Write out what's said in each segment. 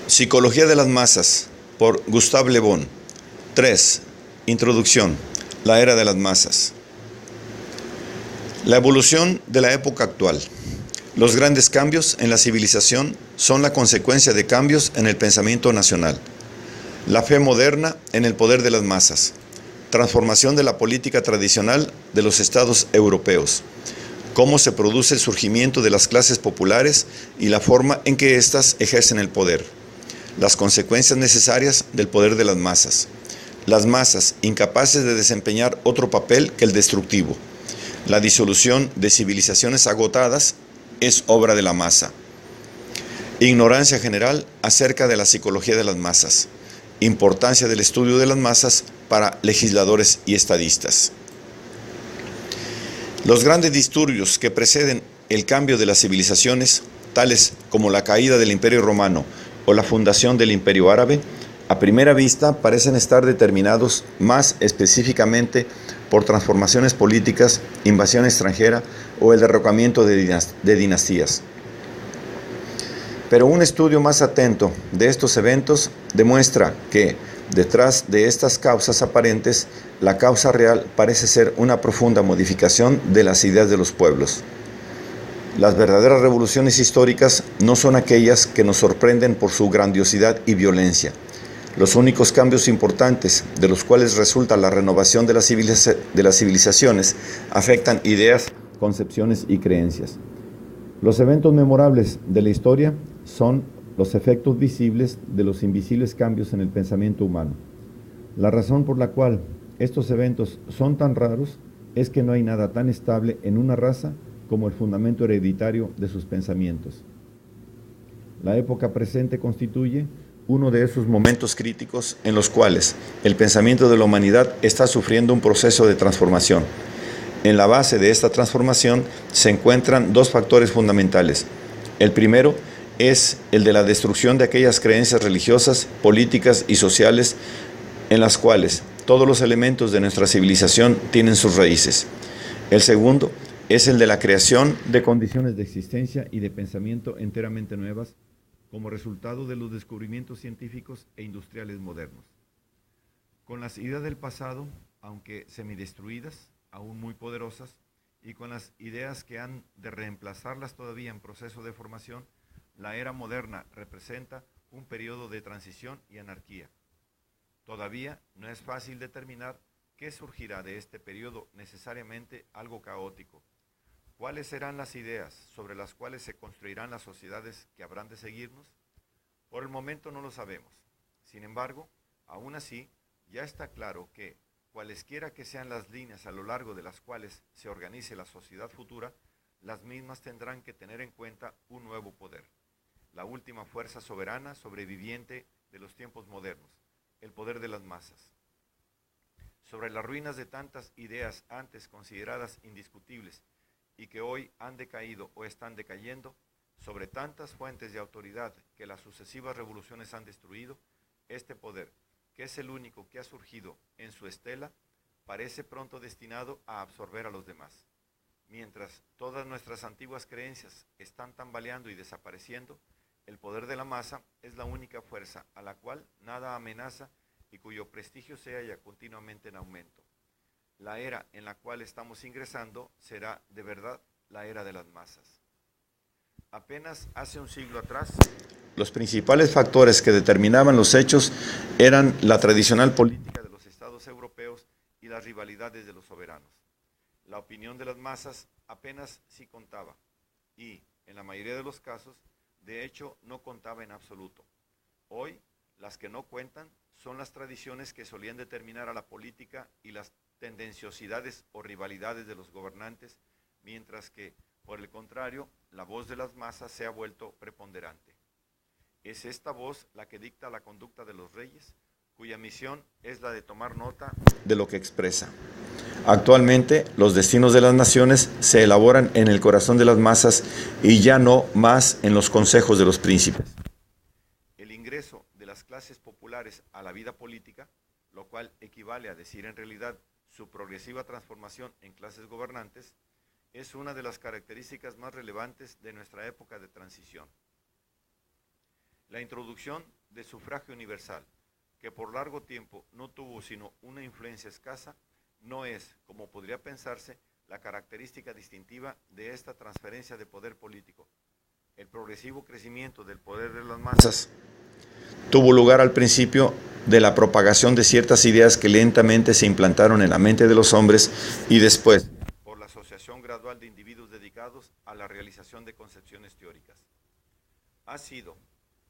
Psicología de las masas, por Gustave Le Bon. 3. Introducción. La era de las masas. La evolución de la época actual. Los grandes cambios en la civilización son la consecuencia de cambios en el pensamiento nacional. La fe moderna en el poder de las masas. Transformación de la política tradicional de los estados europeos. Cómo se produce el surgimiento de las clases populares y la forma en que éstas ejercen el poder. Las consecuencias necesarias del poder de las masas. Las masas, incapaces de desempeñar otro papel que el destructivo. La disolución de civilizaciones agotadas es obra de la masa. Ignorancia general acerca de la psicología de las masas. Importancia del estudio de las masas para legisladores y estadistas. Los grandes disturbios que preceden el cambio de las civilizaciones, tales como la caída del Imperio Romano o la fundación del Imperio Árabe, a primera vista parecen estar determinados más específicamente por transformaciones políticas, invasión extranjera o el derrocamiento de dinastías. Pero un estudio más atento de estos eventos demuestra que, detrás de estas causas aparentes, la causa real parece ser una profunda modificación de las ideas de los pueblos. Las verdaderas revoluciones históricas no son aquellas que nos sorprenden por su grandiosidad y violencia. Los únicos cambios importantes de los cuales resulta la renovación de las civilizaciones afectan ideas, concepciones y creencias. Los eventos memorables de la historia son los efectos visibles de los invisibles cambios en el pensamiento humano. La razón por la cual estos eventos son tan raros es que no hay nada tan estable en una raza como el fundamento hereditario de sus pensamientos. La época presente constituye uno de esos momentos críticos en los cuales el pensamiento de la humanidad está sufriendo un proceso de transformación. En la base de esta transformación se encuentran dos factores fundamentales. El primero es el de la destrucción de aquellas creencias religiosas, políticas y sociales en las cuales todos los elementos de nuestra civilización tienen sus raíces. El segundo es el de la creación de condiciones de existencia y de pensamiento enteramente nuevas como resultado de los descubrimientos científicos e industriales modernos. Con las ideas del pasado, aunque semidestruidas, aún muy poderosas, y con las ideas que han de reemplazarlas todavía en proceso de formación, la era moderna representa un periodo de transición y anarquía. Todavía no es fácil determinar qué surgirá de este periodo, necesariamente algo caótico. ¿Cuáles serán las ideas sobre las cuales se construirán las sociedades que habrán de seguirnos? Por el momento no lo sabemos. Sin embargo, aún así, ya está claro que, cualesquiera que sean las líneas a lo largo de las cuales se organice la sociedad futura, las mismas tendrán que tener en cuenta un nuevo poder, la última fuerza soberana sobreviviente de los tiempos modernos, el poder de las masas. Sobre las ruinas de tantas ideas antes consideradas indiscutibles y que hoy han decaído o están decayendo, sobre tantas fuentes de autoridad que las sucesivas revoluciones han destruido, este poder, que es el único que ha surgido en su estela, parece pronto destinado a absorber a los demás. Mientras todas nuestras antiguas creencias están tambaleando y desapareciendo, el poder de la masa es la única fuerza a la cual nada amenaza y cuyo prestigio se halla continuamente en aumento. La era en la cual estamos ingresando será de verdad la era de las masas. Apenas hace un siglo atrás, los principales factores que determinaban los hechos eran la tradicional política de los estados europeos y las rivalidades de los soberanos. La opinión de las masas apenas sí contaba y, en la mayoría de los casos, de hecho no contaba en absoluto. Hoy, las que no cuentan son las tradiciones que solían determinar a la política y las tendenciosidades o rivalidades de los gobernantes, mientras que, por el contrario, la voz de las masas se ha vuelto preponderante. Es esta voz la que dicta la conducta de los reyes, cuya misión es la de tomar nota de lo que expresa. Actualmente, los destinos de las naciones se elaboran en el corazón de las masas y ya no más en los consejos de los príncipes. El ingreso de las clases populares a la vida política, lo cual equivale a decir en realidad su progresiva transformación en clases gobernantes, es una de las características más relevantes de nuestra época de transición. La introducción del sufragio universal, que por largo tiempo no tuvo sino una influencia escasa, no es, como podría pensarse, la característica distintiva de esta transferencia de poder político. El progresivo crecimiento del poder de las masas tuvo lugar al principio de la propagación de ciertas ideas que lentamente se implantaron en la mente de los hombres y después por la asociación gradual de individuos dedicados a la realización de concepciones teóricas. Ha sido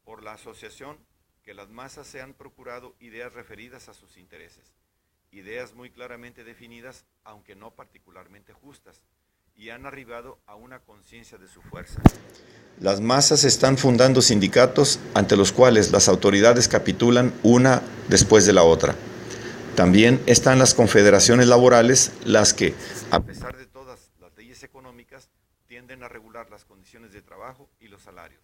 por la asociación que las masas se han procurado ideas referidas a sus intereses, ideas muy claramente definidas, aunque no particularmente justas, y han arribado a una conciencia de su fuerza. Las masas están fundando sindicatos ante los cuales las autoridades capitulan una después de la otra. También están las confederaciones laborales, las que, a pesar de todas las leyes económicas, tienden a regular las condiciones de trabajo y los salarios.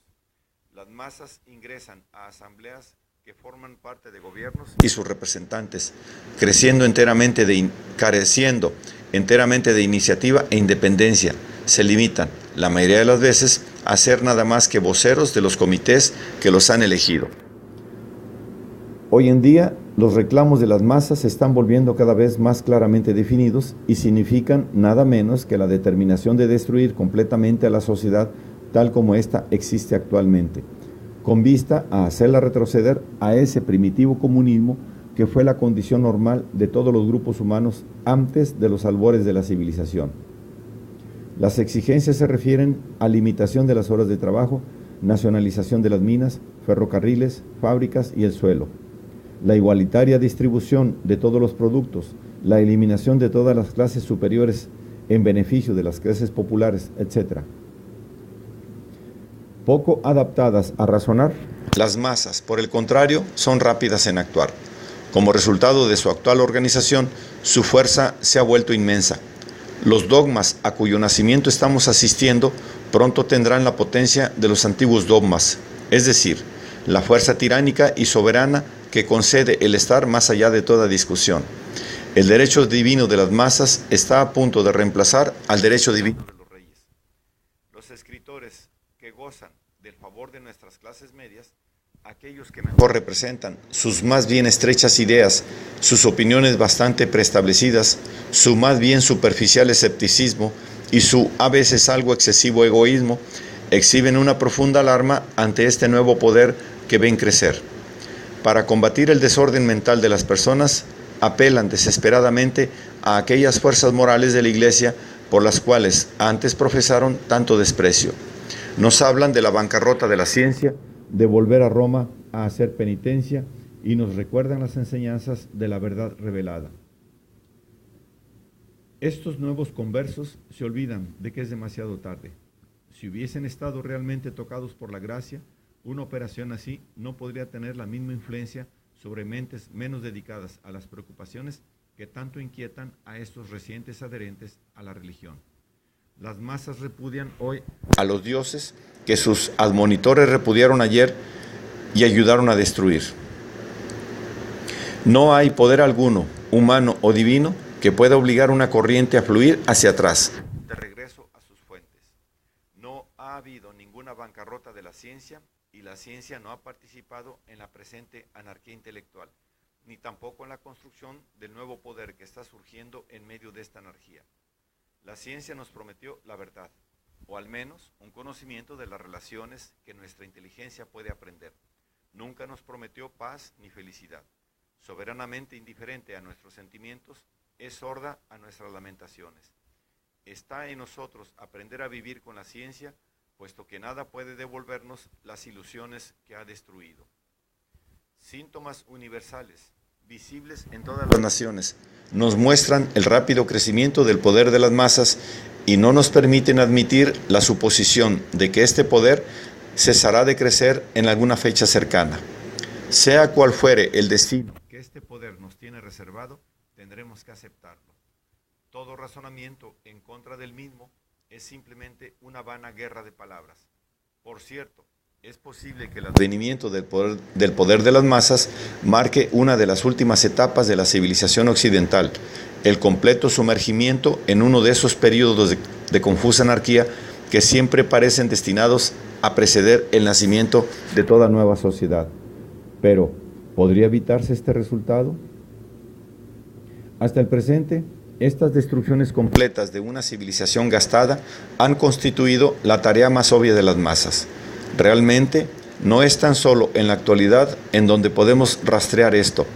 Las masas ingresan a asambleas que forman parte de gobiernos y sus representantes, careciendo enteramente de iniciativa e independencia, se limitan, la mayoría de las veces, a ser nada más que voceros de los comités que los han elegido. Hoy en día, los reclamos de las masas se están volviendo cada vez más claramente definidos y significan nada menos que la determinación de destruir completamente a la sociedad tal como ésta existe actualmente, con vista a hacerla retroceder a ese primitivo comunismo que fue la condición normal de todos los grupos humanos antes de los albores de la civilización. Las exigencias se refieren a limitación de las horas de trabajo, nacionalización de las minas, ferrocarriles, fábricas y el suelo, la igualitaria distribución de todos los productos, la eliminación de todas las clases superiores en beneficio de las clases populares, etc. Poco adaptadas a razonar, las masas, por el contrario, son rápidas en actuar. Como resultado de su actual organización, su fuerza se ha vuelto inmensa. Los dogmas a cuyo nacimiento estamos asistiendo pronto tendrán la potencia de los antiguos dogmas, es decir, la fuerza tiránica y soberana que concede el estar más allá de toda discusión. El derecho divino de las masas está a punto de reemplazar al derecho divino de los reyes. Los escritores que gozan del favor de nuestras clases medias, aquellos que mejor representan sus más bien estrechas ideas, sus opiniones bastante preestablecidas, su más bien superficial escepticismo y su a veces algo excesivo egoísmo, exhiben una profunda alarma ante este nuevo poder que ven crecer. Para combatir el desorden mental de las personas, apelan desesperadamente a aquellas fuerzas morales de la Iglesia por las cuales antes profesaron tanto desprecio. Nos hablan de la bancarrota de la ciencia, de volver a Roma a hacer penitencia y nos recuerdan las enseñanzas de la verdad revelada. Estos nuevos conversos se olvidan de que es demasiado tarde. Si hubiesen estado realmente tocados por la gracia, una operación así no podría tener la misma influencia sobre mentes menos dedicadas a las preocupaciones que tanto inquietan a estos recientes adherentes a la religión. Las masas repudian hoy a los dioses que sus admonitores repudiaron ayer y ayudaron a destruir. No hay poder alguno, humano o divino, que pueda obligar una corriente a fluir hacia atrás, de regreso a sus fuentes. No ha habido ninguna bancarrota de la ciencia y la ciencia no ha participado en la presente anarquía intelectual, ni tampoco en la construcción del nuevo poder que está surgiendo en medio de esta anarquía. La ciencia nos prometió la verdad, o al menos un conocimiento de las relaciones que nuestra inteligencia puede aprender. Nunca nos prometió paz ni felicidad. Soberanamente indiferente a nuestros sentimientos, es sorda a nuestras lamentaciones. Está en nosotros aprender a vivir con la ciencia, puesto que nada puede devolvernos las ilusiones que ha destruido. Síntomas universales, visibles en todas las naciones, nos muestran el rápido crecimiento del poder de las masas y no nos permiten admitir la suposición de que este poder cesará de crecer en alguna fecha cercana. Sea cual fuere el destino que este poder nos tiene reservado, tendremos que aceptarlo. Todo razonamiento en contra del mismo es simplemente una vana guerra de palabras. Por cierto, es posible que el advenimiento del poder de las masas marque una de las últimas etapas de la civilización occidental, el completo sumergimiento en uno de esos periodos de confusa anarquía que siempre parecen destinados a preceder el nacimiento de toda nueva sociedad. Pero, ¿podría evitarse este resultado? Hasta el presente, estas destrucciones completas de una civilización gastada han constituido la tarea más obvia de las masas. Realmente, no es tan solo en la actualidad en donde podemos rastrear esto.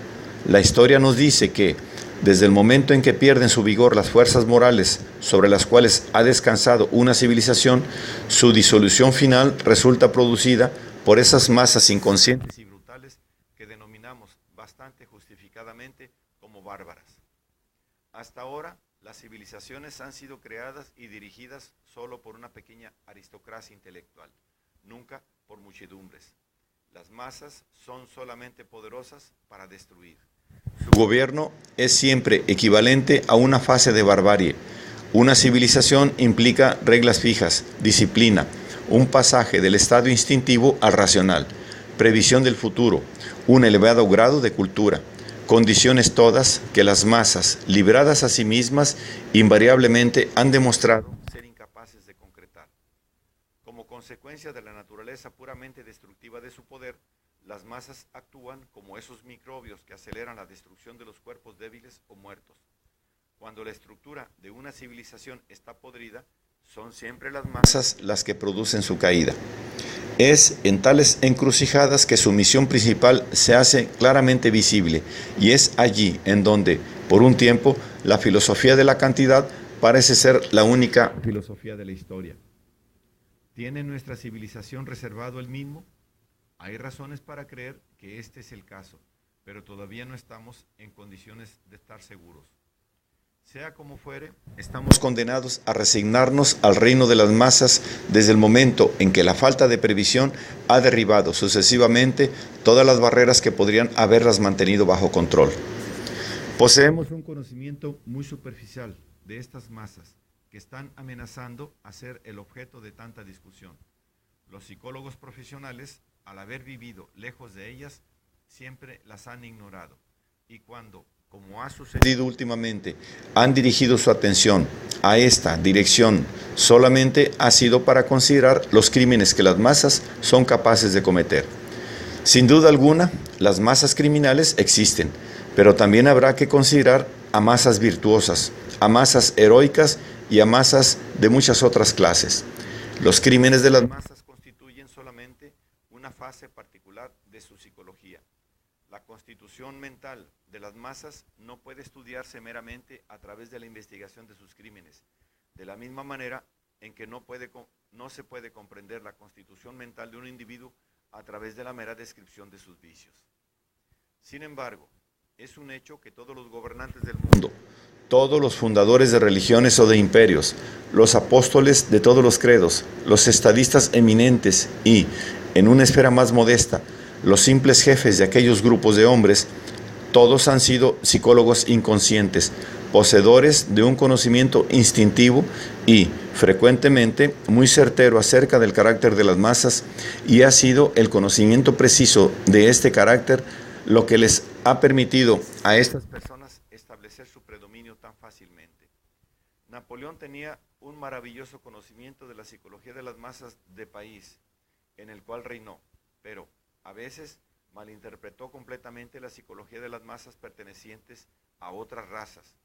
La historia nos dice que, desde el momento en que pierden su vigor las fuerzas morales sobre las cuales ha descansado una civilización, su disolución final resulta producida por esas masas inconscientes y brutales que denominamos bastante justificadamente como bárbaras. Hasta ahora, las civilizaciones han sido creadas y dirigidas solo por una pequeña aristocracia intelectual, nunca por muchedumbres. Las masas son solamente poderosas para destruir. Su gobierno es siempre equivalente a una fase de barbarie. Una civilización implica reglas fijas, disciplina, un pasaje del estado instintivo al racional, previsión del futuro, un elevado grado de cultura. Condiciones todas que las masas, libradas a sí mismas, invariablemente han demostrado ser incapaces de concretar. Como consecuencia de la naturaleza puramente destructiva de su poder, las masas actúan como esos microbios que aceleran la destrucción de los cuerpos débiles o muertos. Cuando la estructura de una civilización está podrida, son siempre las masas las que producen su caída. Es en tales encrucijadas que su misión principal se hace claramente visible, y es allí en donde, por un tiempo, la filosofía de la cantidad parece ser la única filosofía de la historia. ¿Tiene nuestra civilización reservado el mismo? Hay razones para creer que este es el caso, pero todavía no estamos en condiciones de estar seguros. Sea como fuere, estamos condenados a resignarnos al reino de las masas desde el momento en que la falta de previsión ha derribado sucesivamente todas las barreras que podrían haberlas mantenido bajo control. Poseemos un conocimiento muy superficial de estas masas que están amenazando a ser el objeto de tanta discusión. Los psicólogos profesionales, al haber vivido lejos de ellas, siempre las han ignorado, y cuando, como ha sucedido últimamente, han dirigido su atención a esta dirección, solamente ha sido para considerar los crímenes que las masas son capaces de cometer. Sin duda alguna, las masas criminales existen, pero también habrá que considerar a masas virtuosas, a masas heroicas y a masas de muchas otras clases. Los crímenes de las masas constituyen solamente una fase particular de su psicología. La constitución mental de las masas no puede estudiarse meramente a través de la investigación de sus crímenes, de la misma manera en que no se puede comprender la constitución mental de un individuo a través de la mera descripción de sus vicios. Sin embargo, es un hecho que todos los gobernantes del mundo, todos los fundadores de religiones o de imperios, los apóstoles de todos los credos, los estadistas eminentes y, en una esfera más modesta, los simples jefes de aquellos grupos de hombres, todos han sido psicólogos inconscientes, poseedores de un conocimiento instintivo y, frecuentemente, muy certero acerca del carácter de las masas, y ha sido el conocimiento preciso de este carácter lo que les ha permitido a estas personas establecer su predominio tan fácilmente. Napoleón tenía un maravilloso conocimiento de la psicología de las masas de país en el cual reinó, pero a veces malinterpretó completamente la psicología de las masas pertenecientes a otras razas,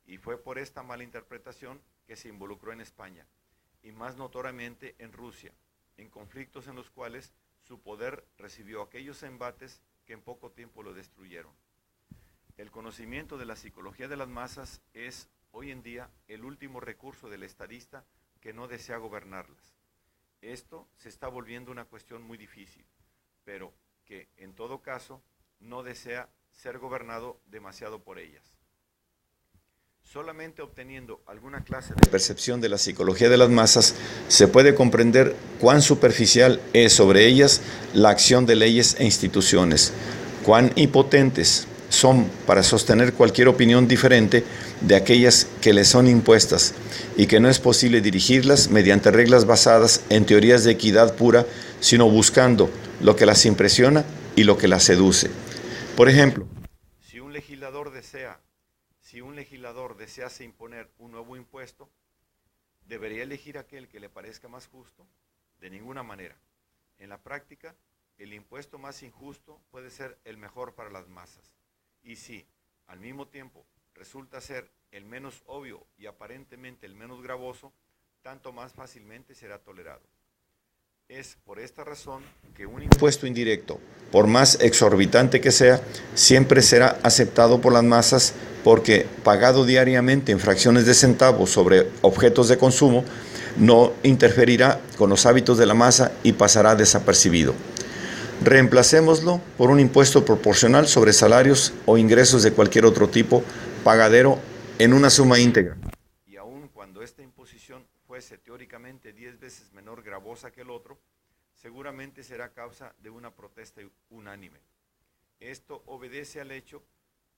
y fue por esta malinterpretación que se involucró en España, y más notoriamente en Rusia, en conflictos en los cuales su poder recibió aquellos embates que en poco tiempo lo destruyeron. El conocimiento de la psicología de las masas es, hoy en día, el último recurso del estadista que no desea gobernarlas. Esto se está volviendo una cuestión muy difícil, pero que, en todo caso, no desea ser gobernado demasiado por ellas. Solamente obteniendo alguna clase de percepción de la psicología de las masas se puede comprender cuán superficial es sobre ellas la acción de leyes e instituciones, cuán impotentes son para sostener cualquier opinión diferente de aquellas que les son impuestas, y que no es posible dirigirlas mediante reglas basadas en teorías de equidad pura, sino buscando lo que las impresiona y lo que las seduce. Por ejemplo, si un legislador desease imponer un nuevo impuesto, ¿debería elegir aquel que le parezca más justo? De ninguna manera. En la práctica, el impuesto más injusto puede ser el mejor para las masas. Y si, al mismo tiempo, resulta ser el menos obvio y aparentemente el menos gravoso, tanto más fácilmente será tolerado. Es por esta razón que un impuesto indirecto, por más exorbitante que sea, siempre será aceptado por las masas porque, pagado diariamente en fracciones de centavos sobre objetos de consumo, no interferirá con los hábitos de la masa y pasará desapercibido. Reemplacémoslo por un impuesto proporcional sobre salarios o ingresos de cualquier otro tipo, pagadero en una suma íntegra. Y aun cuando esta imposición fuese teóricamente 10 veces menor gravosa que el otro, seguramente será causa de una protesta unánime. Esto obedece al hecho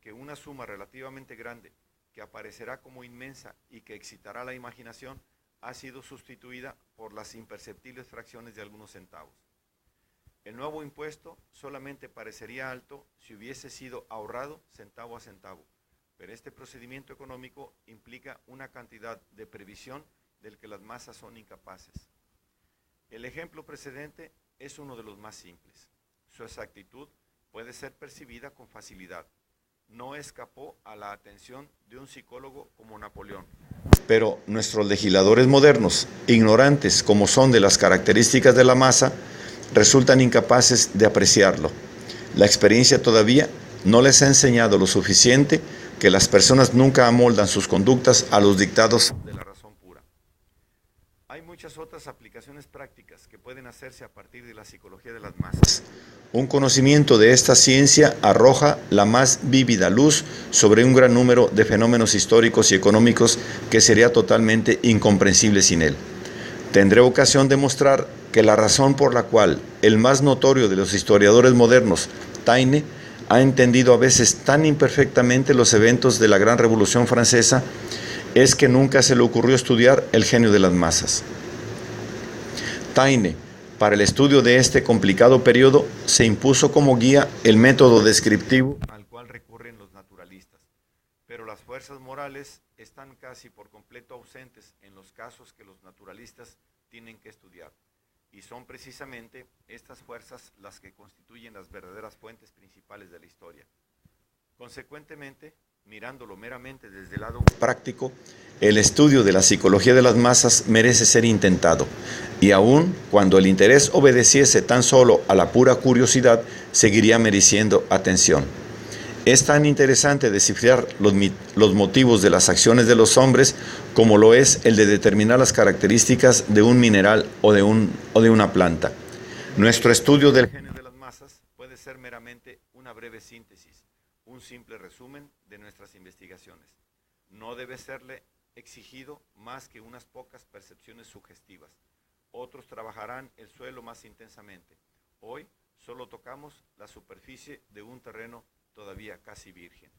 que una suma relativamente grande, que aparecerá como inmensa y que excitará la imaginación, ha sido sustituida por las imperceptibles fracciones de algunos centavos. El nuevo impuesto solamente parecería alto si hubiese sido ahorrado centavo a centavo, pero este procedimiento económico implica una cantidad de previsión del que las masas son incapaces. El ejemplo precedente es uno de los más simples. Su exactitud puede ser percibida con facilidad. No escapó a la atención de un psicólogo como Napoleón. Pero nuestros legisladores modernos, ignorantes como son de las características de la masa, resultan incapaces de apreciarlo. La experiencia todavía no les ha enseñado lo suficiente que las personas nunca amoldan sus conductas a los dictados de la razón pura. Hay muchas otras aplicaciones prácticas que pueden hacerse a partir de la psicología de las masas. Un conocimiento de esta ciencia arroja la más vívida luz sobre un gran número de fenómenos históricos y económicos que sería totalmente incomprensible sin él. Tendré ocasión de mostrar que la razón por la cual el más notorio de los historiadores modernos, Taine, ha entendido a veces tan imperfectamente los eventos de la Gran Revolución Francesa es que nunca se le ocurrió estudiar el genio de las masas. Taine, para el estudio de este complicado periodo, se impuso como guía el método descriptivo al cual recurren los naturalistas, pero las fuerzas morales están casi por completo ausentes en los casos que los naturalistas tienen que estudiar, y son precisamente estas fuerzas las que constituyen las verdaderas fuentes principales de la historia. Consecuentemente, mirándolo meramente desde el lado práctico, el estudio de la psicología de las masas merece ser intentado, y aun cuando el interés obedeciese tan solo a la pura curiosidad, seguiría mereciendo atención. Es tan interesante descifrar los motivos de las acciones de los hombres como lo es el de determinar las características de un mineral o de una planta. Nuestro estudio del genio de las masas puede ser meramente una breve síntesis, un simple resumen de nuestras investigaciones. No debe serle exigido más que unas pocas percepciones sugestivas. Otros trabajarán el suelo más intensamente. Hoy solo tocamos la superficie de un terreno todavía casi virgen.